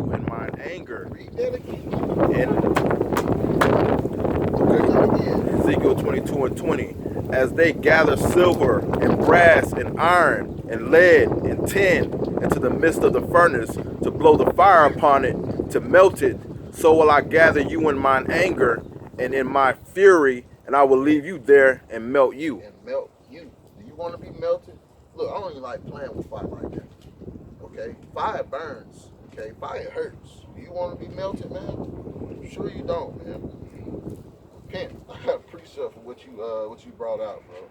you in mine anger. Read that again. And Ezekiel 22:20. As they gather silver and brass and iron and lead and tin into the midst of the furnace to blow the fire upon it, to melt it, so will I gather you in mine anger and in my fury, and I will leave you there and melt you. And melt you. Do you want to be melted? Look, I don't even like playing with fire like that. Okay? Fire burns. Okay? Fire hurts. Do you want to be melted, man? I'm sure you don't, man. Can't. I appreciate for what you brought out, bro.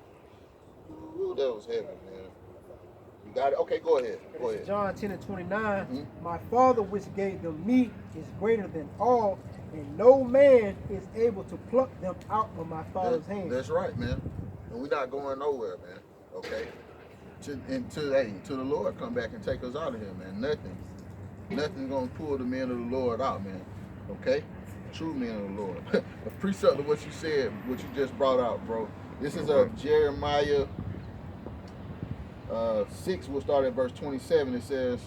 Ooh, that was heavy, man. You got it? Okay, go ahead. Go ahead. John 10:29. My Father which gave them me is greater than all, and no man is able to pluck them out of my Father's hand. That's right, man. And we're not going nowhere, man. Okay? Till the Lord come back and take us out of here, man. Nothing's gonna pull the men of the Lord out, man. Okay? True men of the Lord. A precept of what you said, what you just brought out, bro. This is Jeremiah 6. We'll start at verse 27. It says,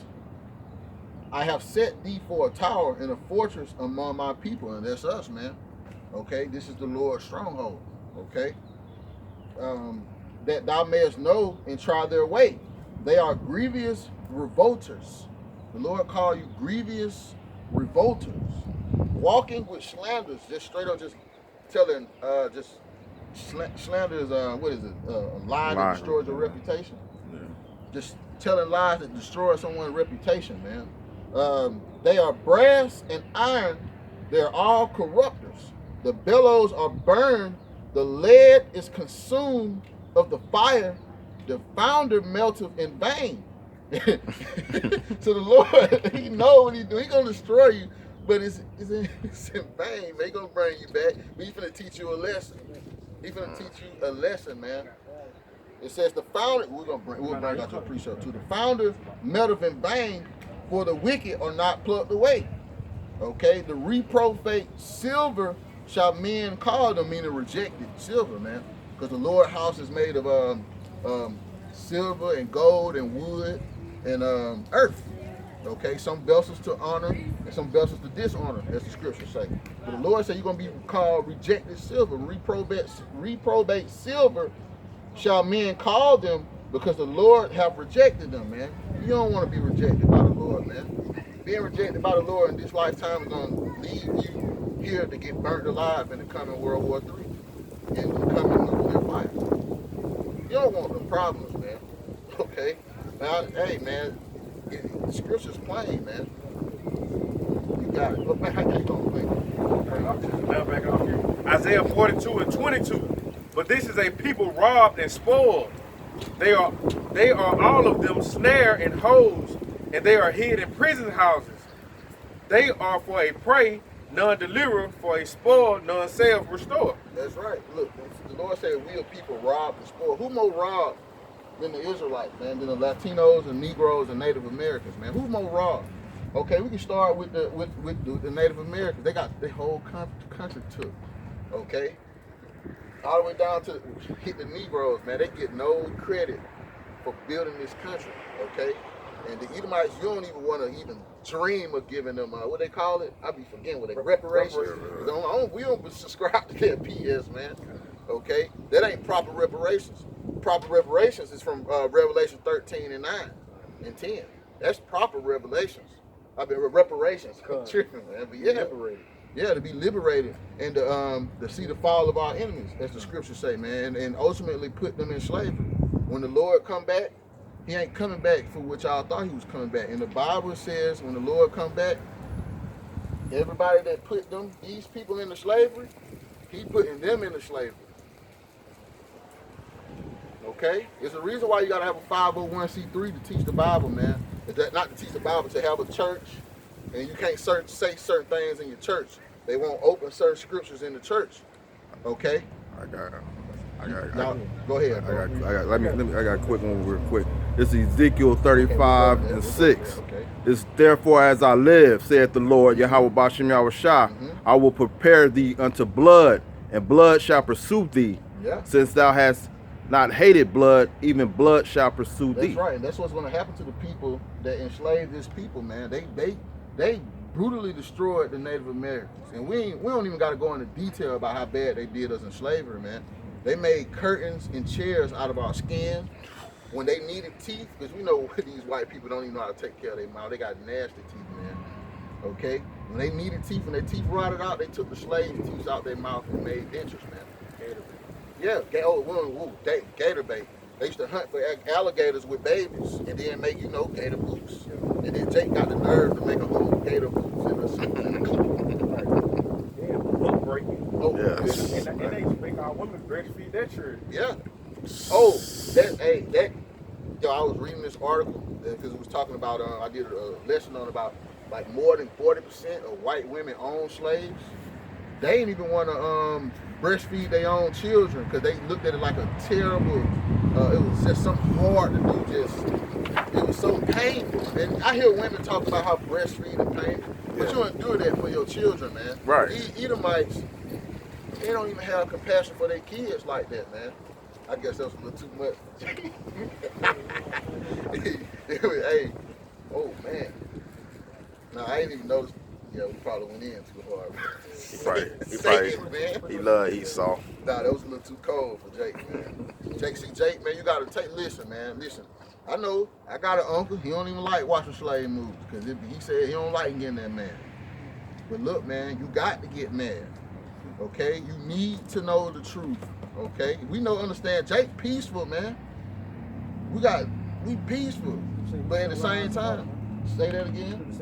I have set thee for a tower and a fortress among my people. And that's us, man. Okay? This is the Lord's stronghold. Okay? That thou mayest know and try their way. They are grievous revolters. The Lord called you grievous revolters. Walking with slanders, just straight up just telling, slander is, what is it? A lie that destroys your reputation. Yeah. Just telling lies that destroy someone's reputation, man. They are brass and iron. They're all corrupters. The bellows are burned. The lead is consumed of the fire. The founder melteth in vain. So the Lord, he knows what he do. He gonna destroy you, but it's in vain. They gonna bring you back. But he's gonna teach you a lesson. He's gonna teach you a lesson, man. It says the founder. We'll bring out your precept too. The founder melteth in vain, for the wicked are not plucked away. Okay, the reprobate silver shall men call them, meaning rejected silver, man. Because the Lord's house is made of silver and gold and wood and earth. Okay, some vessels to honor and some vessels to dishonor, as the scriptures say. But the Lord said you're going to be called rejected silver. Reprobate silver shall men call them, because the Lord have rejected them, man. You don't want to be rejected by the Lord, man. Being rejected by the Lord in this lifetime is going to leave you here to get burnt alive in the coming World War III and the coming nuclear fire. You don't want the problems, man. Okay? Now, hey, man, the scripture's plain, man. You got it. Look back, how you going? Isaiah 42:22. But this is a people robbed and spoiled. They are all of them snare and holes, and they are hid in prison houses. They are for a prey, none deliver, for a spoil, none self restore. That's right. Look, the Lord said we are people robbed and spoiled. Who more robbed than the Israelites, man? Than the Latinos and Negroes and Native Americans, man? Who more robbed? Okay, we can start with the Native Americans. They got their whole country took. Okay, all the way down to hit the Negroes, man. They get no credit for building this country. Okay, and the Edomites, you don't even want to even dream of giving them what they call it. I be forgetting what they reparations. We don't subscribe to that BS, man. Okay, that ain't proper reparations. Proper reparations is from Revelation 13 and 9 and 10. That's proper revelations. I mean reparations. I'm tripping, man. But yeah, liberated. Yeah, to be liberated and to see the fall of our enemies, as the scriptures say, man, and ultimately put them in slavery. When the Lord come back, he ain't coming back for what y'all thought he was coming back. And the Bible says when the Lord come back, everybody that put these people into slavery, he putting them into slavery. Okay? It's a reason why you gotta have a 501c3 to teach the Bible, man. Not to teach the Bible, to have a church, and you can't say certain things in your church. They won't open certain scriptures in the church. Okay? I got go ahead. I got a quick one real quick. This is Ezekiel 35 and 6. Okay. It's therefore as I live, saith the Lord, Yahawah Bashem Yahawashi, I will prepare thee unto blood, and blood shall pursue thee. Yeah. Since thou hast not hated blood, even blood shall pursue thee. That's right, and that's what's going to happen to the people that enslave this people, man. They brutally destroyed the Native Americans. And we don't even got to go into detail about how bad they did us in slavery, man. They made curtains and chairs out of our skin. When they needed teeth, because we know these white people don't even know how to take care of their mouth. They got nasty teeth, man. Okay? When they needed teeth, when their teeth rotted out, they took the slave teeth out their mouth and made dentures, man. Gator Yeah, gator bait. They used to hunt for alligators with babies and then make, gator boots. And then Jake got the nerve to make a whole gator boots in a Damn, book breaking. Oh, Yes. And they make our women breastfeed that children. yeah. Yo, I was reading this article because it was talking about, I did a lesson on about like more than 40% of white women own slaves. They ain't even want to breastfeed their own children because they looked at it like a terrible, it was just something hard to do, it was so painful. And I hear women talk about how breastfeeding is painful, but you don't do that for your children, man. Right. Edomites, they don't even have compassion for their kids like that, man. I guess that was a little too much. Hey, oh man. No, I ain't even noticed. Yeah, we probably went in too hard. He love Esau. Nah, that was a little too cold for Jake, man. Jake, man, you gotta listen, man. Listen, I know I got an uncle. He don't even like watching slave movies because he said he don't like getting that mad. But look, man, you got to get mad. Okay, you need to know the truth. Okay, we understand. Jake peaceful, man. We peaceful, but at the same time, say that again.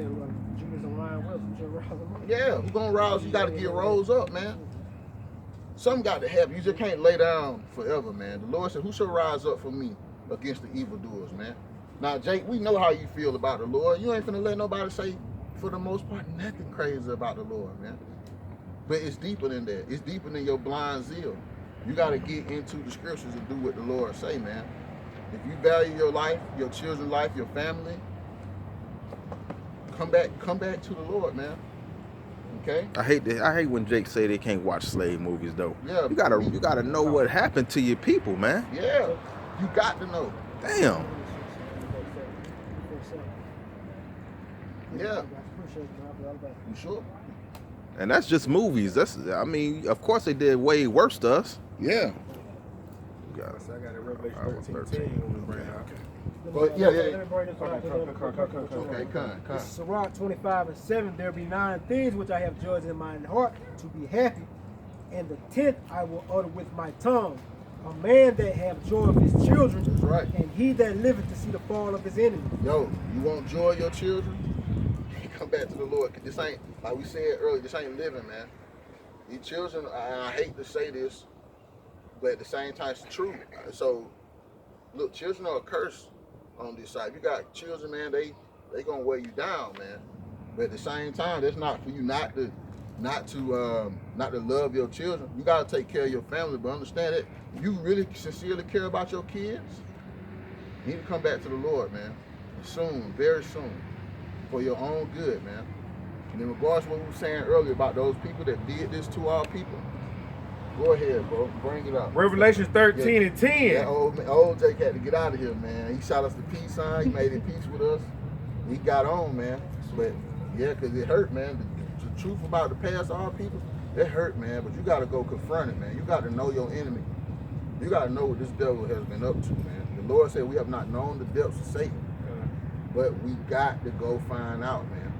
Yeah, we're gonna rouse. You gotta get rose up, man. Something got to happen. You just can't lay down forever, man. The Lord said, "Who shall rise up for me against the evildoers, man?" Now, Jake, we know how you feel about the Lord. You ain't finna let nobody say, for the most part, nothing crazy about the Lord, man. But it's deeper than that. It's deeper than your blind zeal. You got to get into the scriptures and do what the Lord say, man. If you value your life, your children's life, your family, come back to the Lord, man. Okay? I hate when Jake say they can't watch slave movies though. Yeah. You gotta know what happened to your people, man. Yeah. You got to know. Damn. Yeah. You sure? And that's just movies. Of course they did way worse to us. Yeah. So I got a Revelation 13:10. But yeah. Let me bring this one out. Okay, come. This is Sirach 25:7. There be 9 things which I have judged in mine heart to be happy, and the 10th I will utter with my tongue. A man that have joy of his children, That's right. and he that liveth to see the fall of his enemy. Yo, you want joy of your children? Come back to the Lord. This ain't, like we said earlier, this ain't living, man. These children, I hate to say this, but at the same time, it's true. So, look, children are a curse on this side. You got children, man, they gonna weigh you down, man. But at the same time, that's not for you not to love your children. You gotta take care of your family, but understand that if you really sincerely care about your kids, you need to come back to the Lord, man. Soon, very soon, for your own good, man. And in regards to what we were saying earlier about those people that did this to our people, go ahead, bro. Bring it up. Revelation 13:10. Yeah, old Jake had to get out of here, man. He shot us the peace sign. He made it peace with us. He got on, man. But yeah, because it hurt, man. The truth about the past of our people, it hurt, man. But you got to go confront it, man. You got to know your enemy. You got to know what this devil has been up to, man. The Lord said we have not known the depths of Satan. But we got to go find out, man.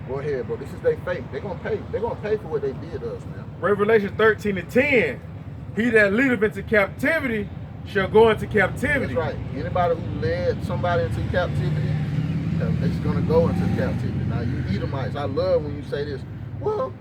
Go ahead, bro. This is their fate. They're gonna pay. They're gonna pay for what they did to us, man. Revelation 13:10. He that leadeth into captivity shall go into captivity. That's right. Anybody who led somebody into captivity, they're just gonna go into captivity. Now, you Edomites, I love when you say this. Well,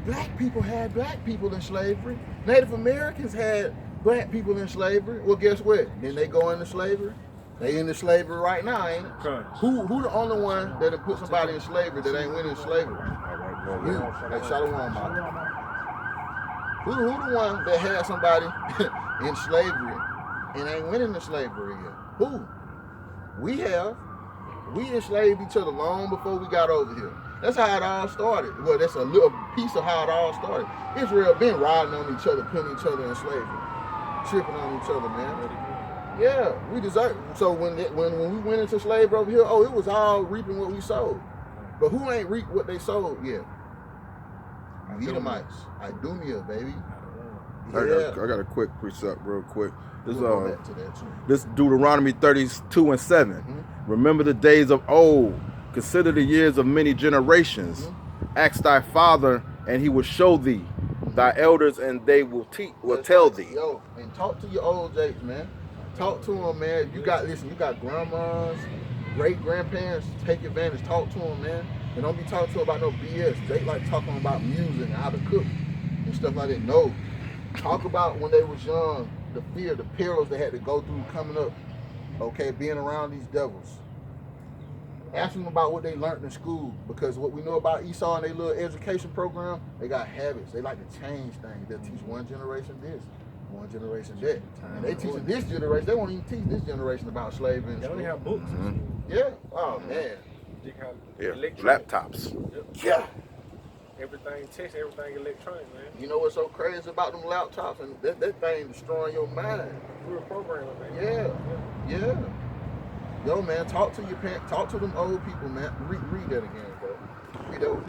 black people had black people in slavery. Native Americans had black people in slavery. Well, guess what? Then they go into slavery. They into slavery right now, ain't it? Okay. Who the only one that put somebody in slavery that ain't went in slavery? You. Hey, Shalom, man. Who the one that had somebody in slavery and ain't went into slavery yet? Who? We have. We enslaved each other long before we got over here. That's how it all started. Well, that's a little piece of how it all started. Israel been riding on each other, putting each other in slavery, tripping on each other, man. Yeah, we deserve. So when we went into slavery over here, it was all reaping what we sowed. But who ain't reaped what they sowed yet? Edomites, Idumea, baby. I got a quick precept real quick. This We'll go back to that too. This Deuteronomy 32:7. Remember the days of old. Consider the years of many generations. Ask thy father, and he will show thee. Thy elders, and they will tell thee. Yo, and talk to your old jakes, man. Talk to them, man. You got grandmas, great grandparents. Take advantage. Talk to them, man. And don't be talking to them about no BS. They like talking about music and how to cook and stuff like that. No, talk about when they was young, the fear, the perils they had to go through coming up. Okay, being around these devils. Ask them about what they learned in school, because what we know about Esau and their little education program, they got habits. They like to change things. They'll teach one generation this, one generation that. And they teaching this generation, they won't even teach this generation about slavery in They school. only have books. Yeah. Oh, man. Yeah. Electronic. Laptops. Yeah. Everything text, everything electronic, man. You know what's so crazy about them laptops? And that thing destroying your mind. Real programming, man. Yeah. Yo, man, talk to your parents, talk to them old people, man. Read that again, bro. Read that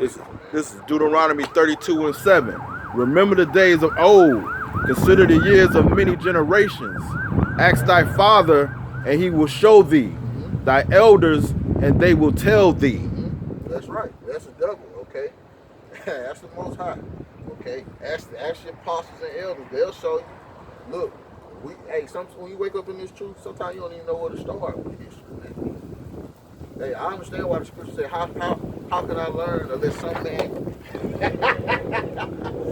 This is Deuteronomy 32:7. Remember the days of old. Consider the years of many generations. Ask thy father, and he will show thee. Thy elders, and they will tell thee. That's right. That's the devil, okay? That's the Most High, okay? Ask your apostles and elders. They'll show you. Look, when you wake up in this truth, sometimes you don't even know where to start with history, man. Hey, I understand why the scripture say, how can I learn unless some man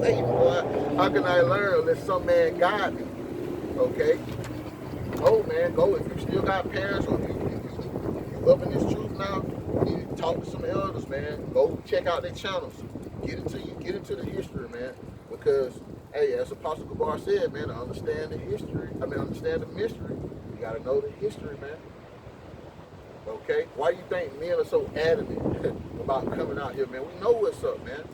say, boy, how can I learn unless some man guide me? Okay? Go, man, go. If you still got parents or if you up in this truth now, you need to talk to some elders, man. Go check out their channels. Get into the history, man. Because hey, as Apostle Gabar said, man, to understand the mystery, you gotta know the history, man. Okay? Why do you think men are so adamant about coming out here, man? We know what's up, man.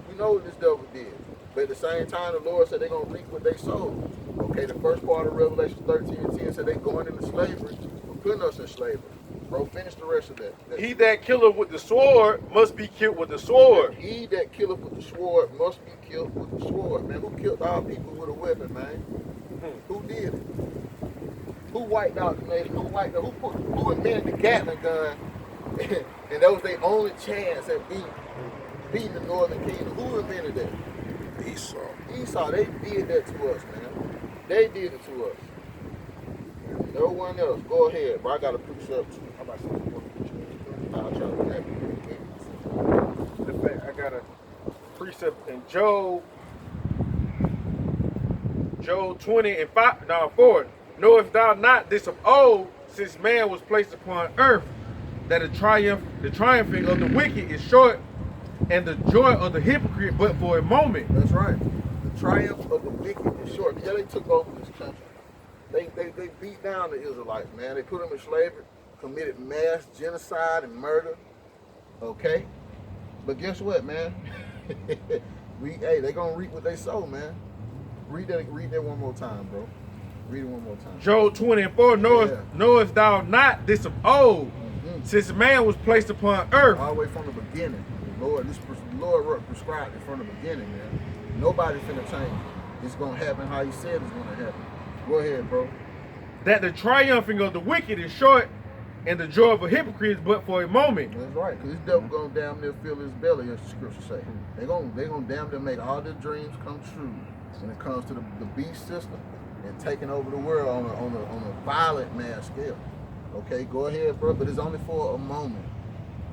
We know what this devil did. But at the same time, the Lord said they're gonna reap what they sowed. Okay, the first part of Revelation 13:10 said they're going into slavery for putting us in slavery. Bro, finish the rest of that. He that killeth with the sword must be killed with the sword. He that killeth with the sword must be killed with the sword, man. Who killed our people with a weapon, man? Who did it? Who wiped out the nation? Who invented the Gatling gun? And that was their only chance at beating the Northern Kingdom. Who invented that? Esau. They did that to us, man. They did it to us. No one else. Go ahead, bro. I got a precept too. How about I'll try to grab it. I got a precept in Job 20:4. Knowest thou not this of old, since man was placed upon earth, that the triumphing of the wicked is short, and the joy of the hypocrite but for a moment. That's right. The triumph of the wicked is short. Yeah, they took over this country. They beat down the Israelites, man. They put them in slavery, committed mass genocide and murder. Okay? But guess what, man? They gonna reap what they sow, man. Read that one more time, bro. Read it one more time. Job 20:4. Knowest thou not this of old, since man was placed upon earth. All the way from the beginning. The Lord prescribed it from the beginning, man. Nobody's finna change it. It's gonna happen how he said it's gonna happen. Go ahead, bro. That the triumphing of the wicked is short, and the joy of a hypocrite is but for a moment. That's right, because this devil gonna damn near fill his belly, as the scripture say. They gonna damn near make all their dreams come true when it comes to the beast system and taking over the world on a violent mass scale. Okay, go ahead, bro, but it's only for a moment.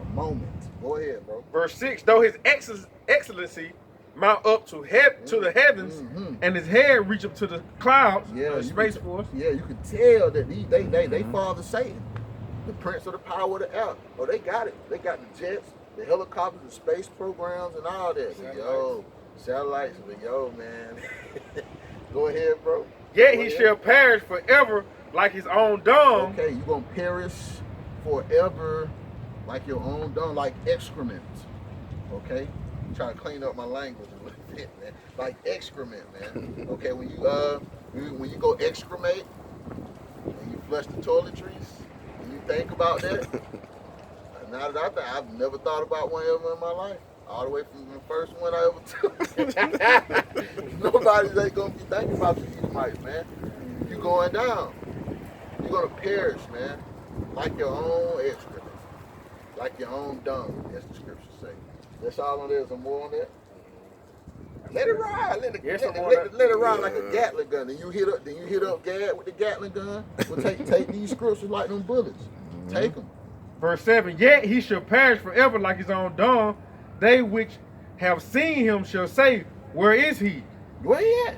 A moment. Go ahead, bro. Verse 6. Though his excellency mount up to the heavens, and his head reach up to the clouds, Space Force. Yeah, you can tell that they father Satan, the prince of the power of the air. Oh, they got it. They got the jets, the helicopters, the space programs, and all that. Satellites. But yo, man. Go ahead, bro. Yet he shall perish forever like his own dung. Okay, you gonna perish forever like your own dung, like excrement. Okay? I'm trying to clean up my language a little bit, man. Like excrement, man. Okay, when you go excremate and you flush the toiletries and you think about that, Now that I think, I've never thought about one ever in my life. All the way from the first one I ever took. Nobody's ain't gonna be thinking about you Edomites, man. You going down. You're gonna perish, man. Like your own excrement. Like your own dung, as the scriptures say. That's all on there. Some more on that. Let it ride. Let it ride like a Gatling gun. Then you hit up Gad with the Gatling gun. Well, take these scriptures like them bullets. Take them. Verse 7, yet he shall perish forever like his own dung. They which have seen him shall say, where is he? Where he at?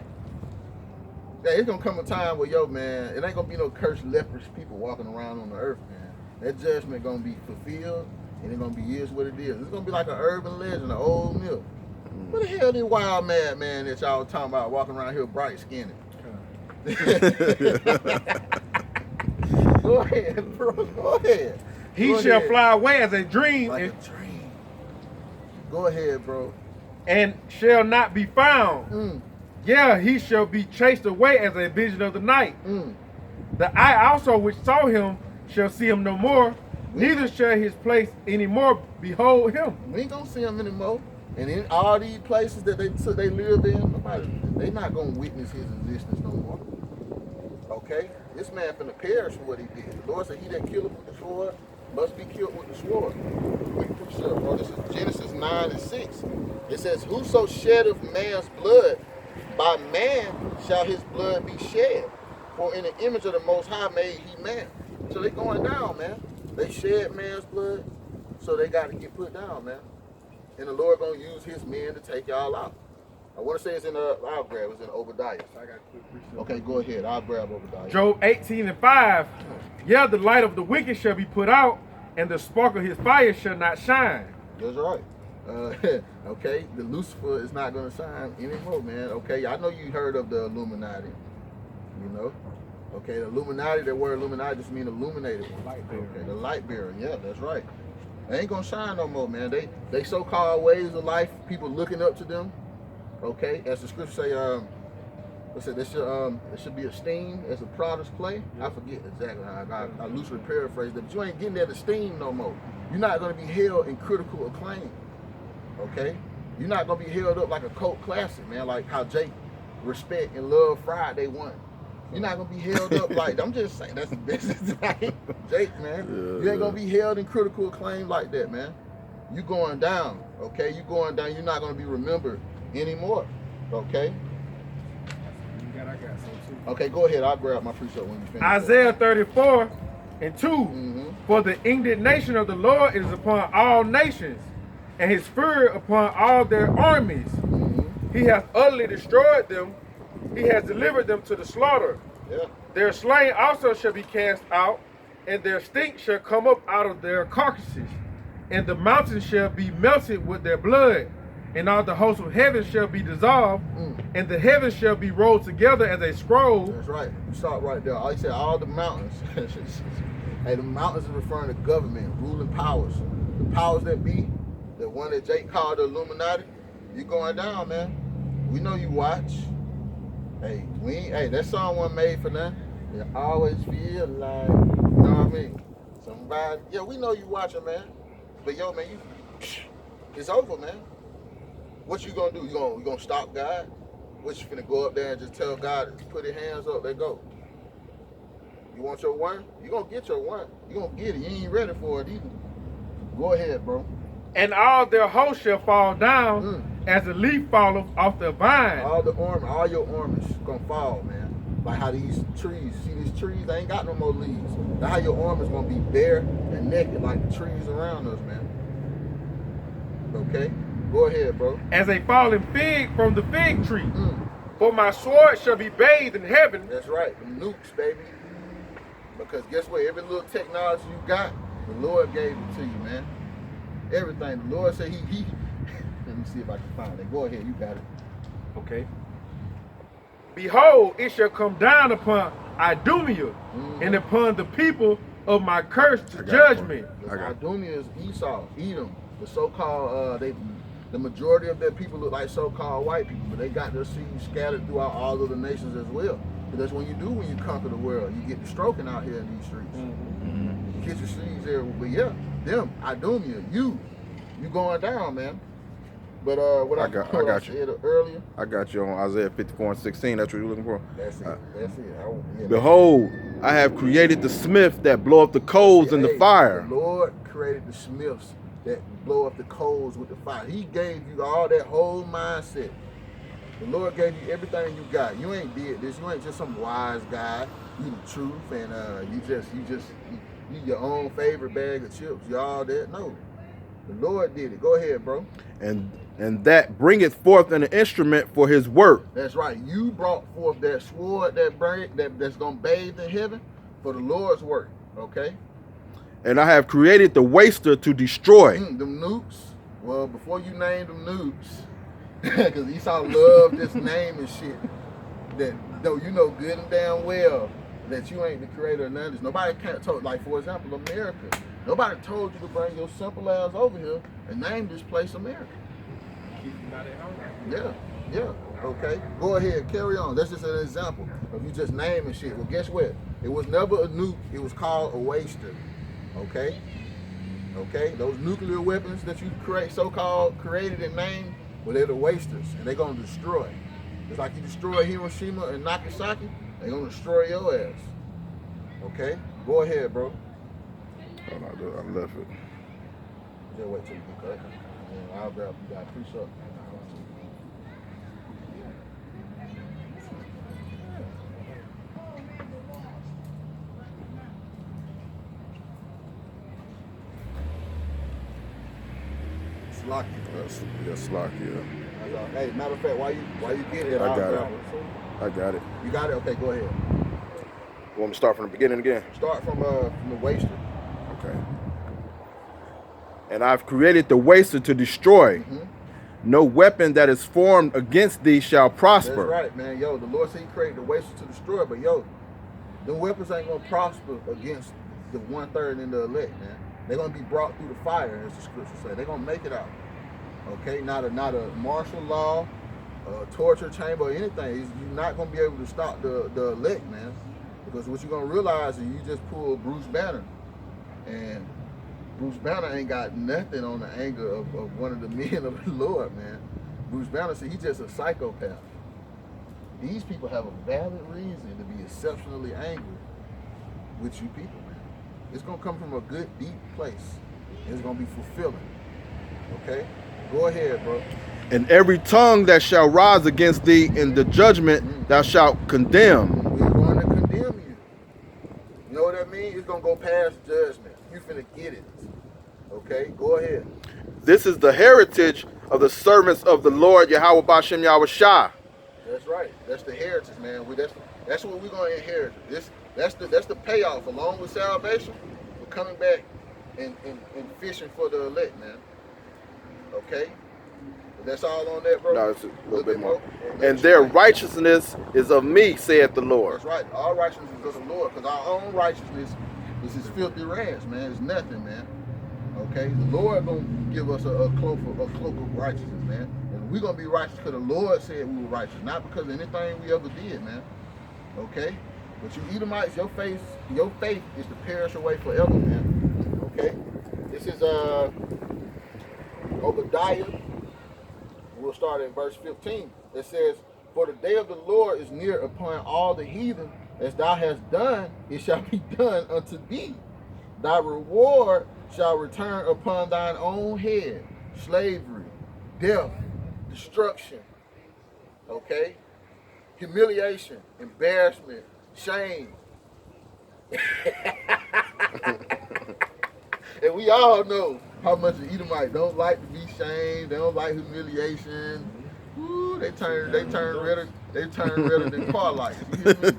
Yeah, it's gonna come a time where, yo, man, it ain't gonna be no cursed leprous people walking around on the earth, man. That judgment gonna be fulfilled, and it's gonna be is what it is. It's gonna be like an urban legend, an old myth. What the hell, this wild madman that y'all talking about walking around here bright skinned? Go ahead, bro. Go ahead. He shall fly away as a dream. Like a dream. Go ahead, bro. And shall not be found. Yeah, he shall be chased away as a vision of the night. The eye also which saw him shall see him no more, neither shall his place any more behold him. We ain't gonna see him anymore. And in all these places that they live in, they not gonna witness his existence no more. Okay? This man finna perish for what he did. The Lord said, he that killeth with the sword must be killed with the sword. Bro, this is Genesis 9:6. It says, whoso sheddeth man's blood, by man shall his blood be shed. For in the image of the Most High made he man. So they going down, man. They shed man's blood, so they got to get put down, man. And the Lord gonna use his men to take y'all out. I want to say it's in I'll grab it's in Obadiah. Okay, go ahead. I'll grab Obadiah. Job 18:5. Yeah, the light of the wicked shall be put out, and the spark of his fire shall not shine. That's right. Okay, the Lucifer is not gonna shine anymore, man. Okay, I know you heard of the Illuminati. You know. Okay, the Illuminati. That word Illuminati just means illuminated. Okay, the light bearer. Yeah, that's right. They ain't gonna shine no more, man. They so-called ways of life, people looking up to them. Okay, as the scripture say, it should be esteemed as a potter's clay. I forget exactly how I loosely paraphrase that, but you ain't getting that esteem no more. You're not gonna be held in critical acclaim. Okay, you're not gonna be held up like a cult classic, man. Like how Jake Respect and Love Friday won. You're not gonna be held up like, I'm just saying, that's the business. Jake, man. You ain't gonna be held in critical acclaim like that, man. You going down, okay? You going down, you're not gonna be remembered anymore, okay? Okay, go ahead, I'll grab my precept when you finish. Isaiah 34:2. For the indignation of the Lord is upon all nations, and his fury upon all their armies. He hath utterly destroyed them. He has delivered them to the slaughter. Their slain also shall be cast out, and their stink shall come up out of their carcasses, and the mountains shall be melted with their blood, and all the hosts of heaven shall be dissolved, and the heavens shall be rolled together as a scroll. That's right. You stop right there. I said all the mountains. Hey, the mountains is referring to government, ruling powers. The powers that be, the one that Jake called the Illuminati, you going down, man. We know you watch. Hey, that song wasn't made for nothing. It always feel like, you know what I mean? Somebody, yeah, we know you watching, man. But yo, man, it's over, man. What you gonna do? You gonna stop God? What, you finna go up there and just tell God to put his hands up, let go? You want your one? You gonna get your one. You gonna get it. You ain't ready for it either. Go ahead, bro. And all their hosts shall fall down as a leaf falleth off the vine. All your armors gonna fall, man. Like how these trees, see these trees, they ain't got no more leaves. That's how your armor's gonna be bare and naked like the trees around us, man. Okay? Go ahead, bro. As a fallen fig from the fig tree. For my sword shall be bathed in heaven. That's right, the nukes, baby. Because guess what? Every little technology you got, the Lord gave it to you, man. Everything. The Lord said he let me see if I can find it. Go ahead, you got it. Okay. Behold, it shall come down upon Idumea and upon the people of my curse to judgment. Idumea is Esau, Edom. The so-called, the majority of their people look like so-called white people, but they got their seeds scattered throughout all of the nations as well. But that's when you conquer the world. You get the stroking out here in these streets. kitchen scenes there. But yeah, them, Idumea, you going down, man. But what I got you. said earlier. I got you on Isaiah 54:16. That's what you're looking for. That's it. Behold, I have created the smith that blow up the coals in the fire. The Lord created the smiths that blow up the coals with the fire. He gave you all that whole mindset. The Lord gave you everything you got. You ain't did this. You ain't just some wise guy. You the truth, and you your own favorite bag of chips. You all that. No, the Lord did it. Go ahead, bro. And that bringeth forth an instrument for his work. That's right. You brought forth that sword that's gonna bathe in heaven for the Lord's work. Okay. And I have created the waster to destroy. Them nukes. Well, before you name them nukes, because Esau loved this name and shit. That though you know good and damn well that you ain't the creator of none of this. Nobody can't told, like for example, America. Nobody told you to bring your simple ass over here and name this place America. Yeah, okay. Go ahead, carry on. That's just an example of you just naming shit. Well, guess what? It was never a nuke. It was called a waster. Okay? Okay? Those nuclear weapons that you so-called created and named, well, they're the wasters, and they're going to destroy. Just like you destroy Hiroshima and Nagasaki, they're going to destroy your ass. Okay? Go ahead, bro. Oh, no, I left it. Just wait till you get cut. I'll grab you guys. Appreciate it. Slocky. Yeah. Hey, matter of fact, why you get it? I got it. You got it? Okay, go ahead. You want me to start from the beginning again? Start from the waster. Okay. And I've created the waster to destroy. Mm-hmm. No weapon that is formed against thee shall prosper. That's right, man. Yo, the Lord said he created the waster to destroy, but yo, the weapons ain't gonna prosper against the 1/3 in the elect, man. They're gonna be brought through the fire, as the scripture says. They're gonna make it out. Okay, not a martial law, torture chamber, or anything. You're not gonna be able to stop the elect, man. Because what you're gonna realize is you just pull Bruce Banner, and Bruce Banner ain't got nothing on the anger of one of the men of the Lord, man. Bruce Banner said he's just a psychopath. These people have a valid reason to be exceptionally angry with you people, man. It's gonna come from a good, deep place. And it's gonna be fulfilling. Okay? Go ahead, bro. And every tongue that shall rise against thee in the judgment thou shalt condemn. We're going to condemn you. You know what that means? It's gonna go past judgment. You finna get it. Okay? Go ahead. This is the heritage of the servants of the Lord Yahawah Bashem Yahawashi. That's right. That's the heritage, man. That's what we're gonna inherit. That's the payoff, along with salvation. We're coming back and fishing for the elect, man. Okay? But that's all on that, bro. No, it's a little bit more. And their righteousness is of me, saith the Lord. That's right. Our righteousness is of the Lord, because our own righteousness is his filthy rags, man. It's nothing, man. Okay? The Lord gonna give us a cloak of righteousness, man. And we're gonna be righteous because the Lord said we were righteous, not because of anything we ever did, man. Okay? But you Edomites, your faith is to perish away forever, man. Okay? This is Obadiah. We'll start in verse 15. It says, "For the day of the Lord is near upon all the heathen, as thou hast done, it shall be done unto thee. Thy reward shall return upon thine own head. Slavery, death, destruction." Okay? Humiliation, embarrassment, shame. And we all know how much the Edomites don't like to be shamed. They don't like humiliation. Ooh, they turn redder than car lights. You hear me?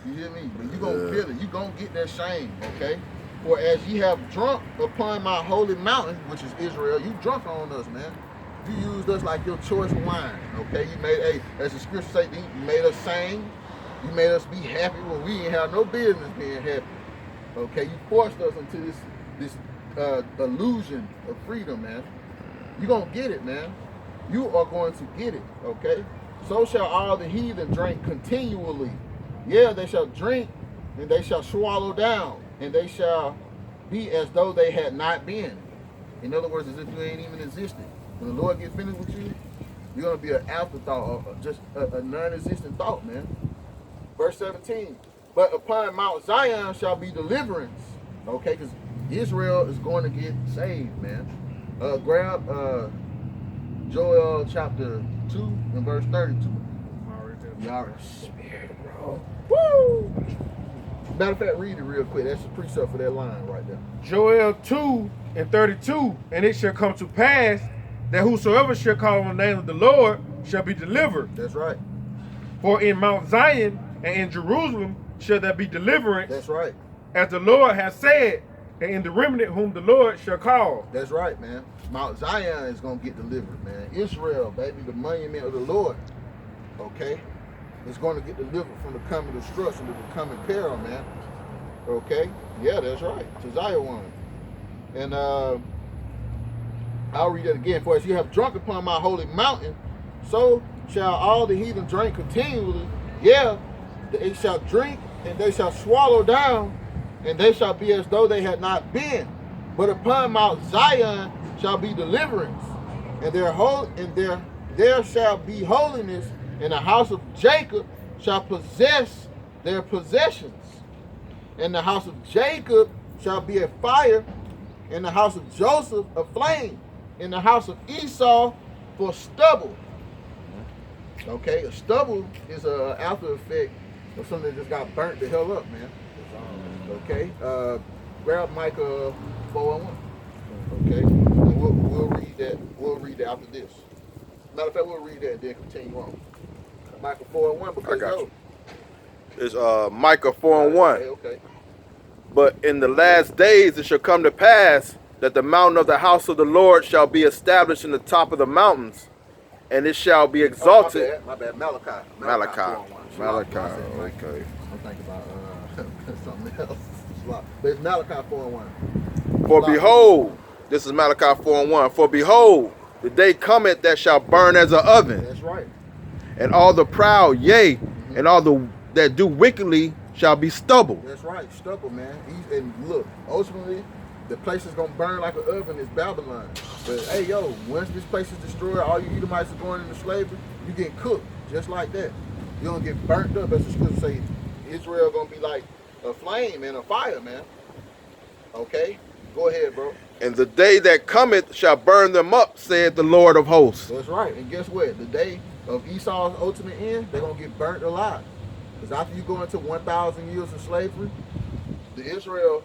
You hear me? But you gonna feel it. You gonna get that shame, okay? For as ye have drunk upon my holy mountain, which is Israel, you drunk on us, man. You used us like your choice wine, okay? You made, as the scripture say, you made us sing. You made us be happy when we ain't have no business being happy. Okay, you forced us into this illusion of freedom, man. You gonna get it, man. You are going to get it, okay? So shall all the heathen drink continually. Yeah, they shall drink, and they shall swallow down, and they shall be as though they had not been. In other words, as if you ain't even existed. When the Lord gets finished with you, you're going to be an afterthought, or just a non-existent thought, man. Verse 17. But upon Mount Zion shall be deliverance. Okay, because Israel is going to get saved, man. Grab Joel chapter 2 and verse 32. Y'all spirit, bro. Woo! Matter of fact, read it real quick. That's the precept for that line right there. Joel 2 and 32, and it shall come to pass that whosoever shall call on the name of the Lord shall be delivered. That's right. For in Mount Zion and in Jerusalem shall there be deliverance. That's right. As the Lord has said, and in the remnant whom the Lord shall call. That's right, man. Mount Zion is going to get delivered, man. Israel, baby, the monument of the Lord, okay, is going to get delivered from the coming destruction to the coming peril, man. Okay? Yeah, that's right. To Zion. And I'll read that again. For as you have drunk upon my holy mountain, so shall all the heathen drink continually. Yeah, they shall drink, and they shall swallow down, and they shall be as though they had not been. But upon Mount Zion shall be deliverance, and there shall be holiness, and the house of Jacob shall possess their possessions. And the house of Jacob shall be a fire, and the house of Joseph a flame, and the house of Esau for stubble. Okay, a stubble is an after effect of something that just got burnt the hell up, man. Okay, grab Micah 4:1. Okay, and we'll read that. We'll read that after this. Matter of fact, we'll read that and then continue on. Micah 4:1. Because I got you. It's Micah 4:1. Okay. But in the last days it shall come to pass that the mountain of the house of the Lord shall be established in the top of the mountains, and it shall be exalted. Oh, my bad. Malachi. Malachi. 4:1. Malachi. Okay. I'm thinking about something else. But it's Malachi 4:1. For behold, this is Malachi 4:1. For behold, the day cometh that shall burn as an oven. That's right. And all the proud, yea, and all the that do wickedly shall be stubble. That's right, stubble, man. And look, ultimately, the place is gonna burn like an oven is Babylon. But hey, yo, once this place is destroyed, all you Edomites are going into slavery, you get cooked just like that. You're gonna get burnt up, as the scripture say. Israel gonna be like a flame and a fire, man. Okay, go ahead, bro. And the day that cometh shall burn them up, said the Lord of hosts. That's right. And guess what? The day of Esau's ultimate end, they're gonna get burnt alive. Because after you go into 1,000 years of slavery, the Israel,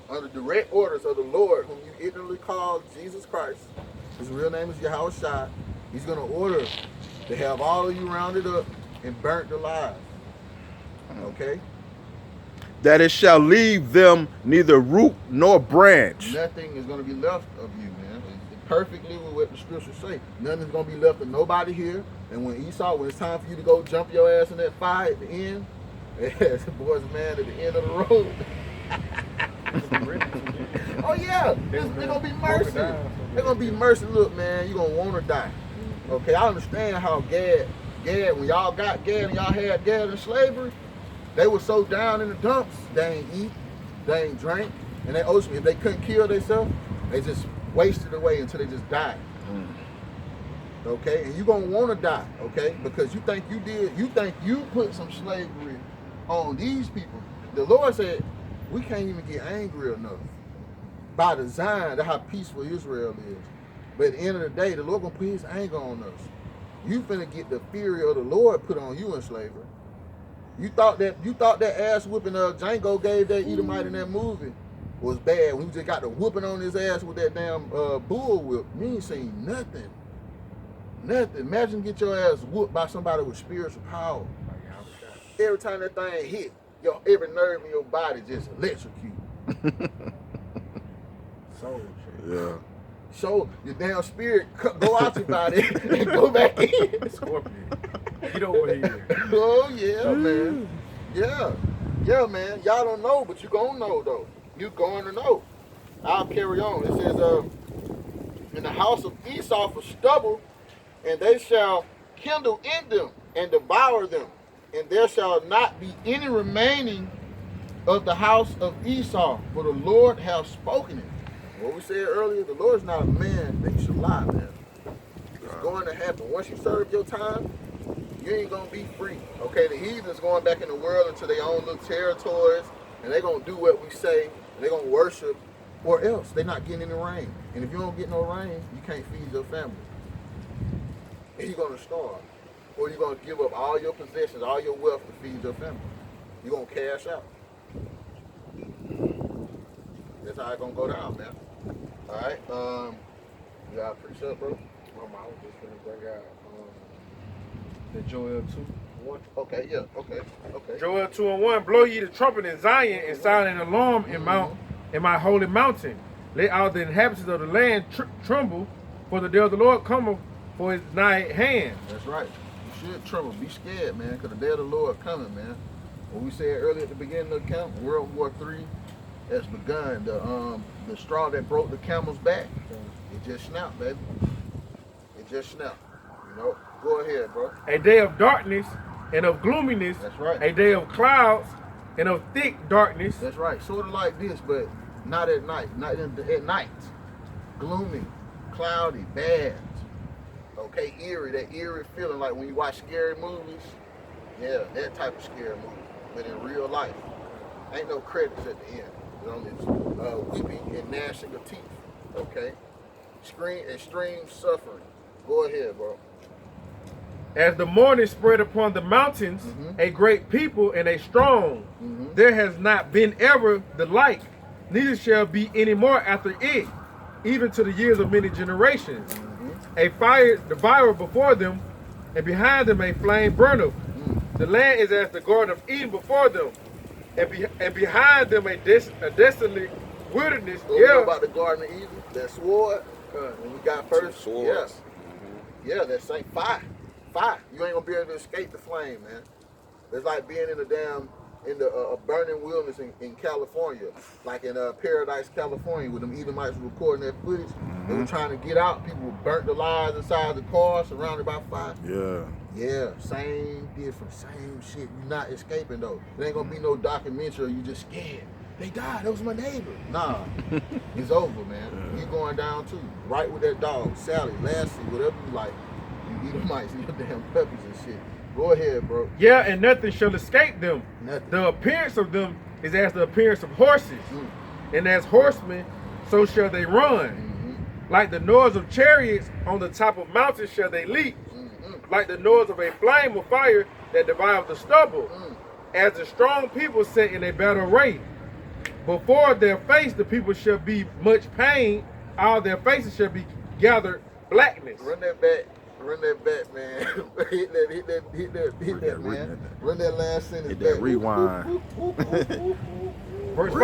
under direct orders of the Lord, whom you ignorantly call Jesus Christ, his real name is Yahawashi, he's going to order to have all of you rounded up and burnt alive. Okay? That it shall leave them neither root nor branch. Nothing is going to be left of you, man. It's perfectly with what the scriptures say. Nothing is going to be left of nobody here. And when it's time for you to go jump your ass in that fire at the end, as the boys man at the end of the road. Oh yeah, they're gonna be mercy. They're gonna be mercy. Look, man, you're gonna want to die. Okay, I understand how Gad, when y'all got Gad and y'all had Gad in slavery, they were so down in the dumps, they ain't eat, they ain't drink, and they ultimately, if they couldn't kill themselves, they just wasted away until they just died. Okay, and you're gonna want to die, okay, because you think you put some slavery on these people. The Lord said, we can't even get angry enough. By design, that's how peaceful Israel is. But at the end of the day, the Lord gonna put his anger on us. You finna get the fury of the Lord put on you in slavery. You thought that ass whooping Django gave that Edomite in that movie was bad when he just got the whooping on his ass with that damn bull whip. You ain't seen nothing. Nothing. Imagine get your ass whooped by somebody with spiritual power. Every time that thing hit, every nerve in your body just electrocute. Yeah. So your damn spirit go out your body and go back in. Scorpion. Get over here. Oh yeah, man. Yeah, man. Y'all don't know, but you gonna know though. You going to know. I'll carry on. It says, in the house of Esau for stubble, and they shall kindle in them and devour them, and there shall not be any remaining of the house of Esau, for the Lord hath spoken it. What we said earlier, the Lord's not a man that he should lie, man. It's going to happen. Once you serve your time, you ain't gonna be free. Okay, the heathens going back in the world into their own little territories, and they're gonna do what we say, and they're gonna worship, or else they're not getting any rain. And if you don't get no rain, you can't feed your family. And you're gonna starve. Or you're gonna give up all your possessions, all your wealth to feed your family. You're gonna cash out. That's how it's gonna go down, man. Alright, you got a precept, bro? I was just gonna bring out the Joel 2:1. Okay, yeah, okay. Joel 2:1. Blow ye the trumpet in Zion and sound an alarm in my holy mountain. Let all the inhabitants of the land tremble, for the day of the Lord cometh, for his nigh at hand. That's right. You should tremble. Be scared, man, because the day of the Lord coming, man. What we said earlier at the beginning of the camp, World War III has begun. The straw that broke the camel's back, it just snapped, baby. It just snapped. You know. Go ahead, bro. A day of darkness and of gloominess. That's right. A day of clouds and of thick darkness. That's right. Sort of like this, but not at night. Not at night. Gloomy, cloudy, bad. Okay, eerie. That eerie feeling like when you watch scary movies. Yeah, that type of scary movie. But in real life, ain't no credits at the end. You know, it's weeping and gnashing of teeth. Okay, extreme suffering. Go ahead, bro. As the morning spread upon the mountains, a great people and a strong, there has not been ever the like, neither shall be any more after it, even to the years of many generations. A fire devoureth before them, and behind them a flame burneth. The land is as the Garden of Eden before them, and behind them a desolate wilderness. You know about the Garden of Eden? That sword, when we got first, swords. Yeah, that same fire. You ain't gonna be able to escape the flame, man. It's like being in a burning wilderness in California, like in Paradise, California, where them Edomites were recording that footage. They were trying to get out. People burnt the lives inside the car, surrounded by fire. Yeah, same difference, same shit. You're not escaping though. There ain't gonna be no documentary. You just scared. They died. That was my neighbor. Nah, it's over, man. You going down too. Right with that dog, Sally, Lassie, whatever you like. You Edomites, your damn puppies and shit. Go ahead, bro. Yeah, and nothing shall escape them. Nothing. The appearance of them is as the appearance of horses, and as horsemen, so shall they run. Like the noise of chariots on the top of mountains shall they leap. Like the noise of a flame of fire that devours the stubble. As the strong people set in a battle array. Before their face the people shall be much pain. All their faces shall be gathered blackness. Run that back, man. hit that, man. Run that last sentence Hit back. that rewind. Verse 5.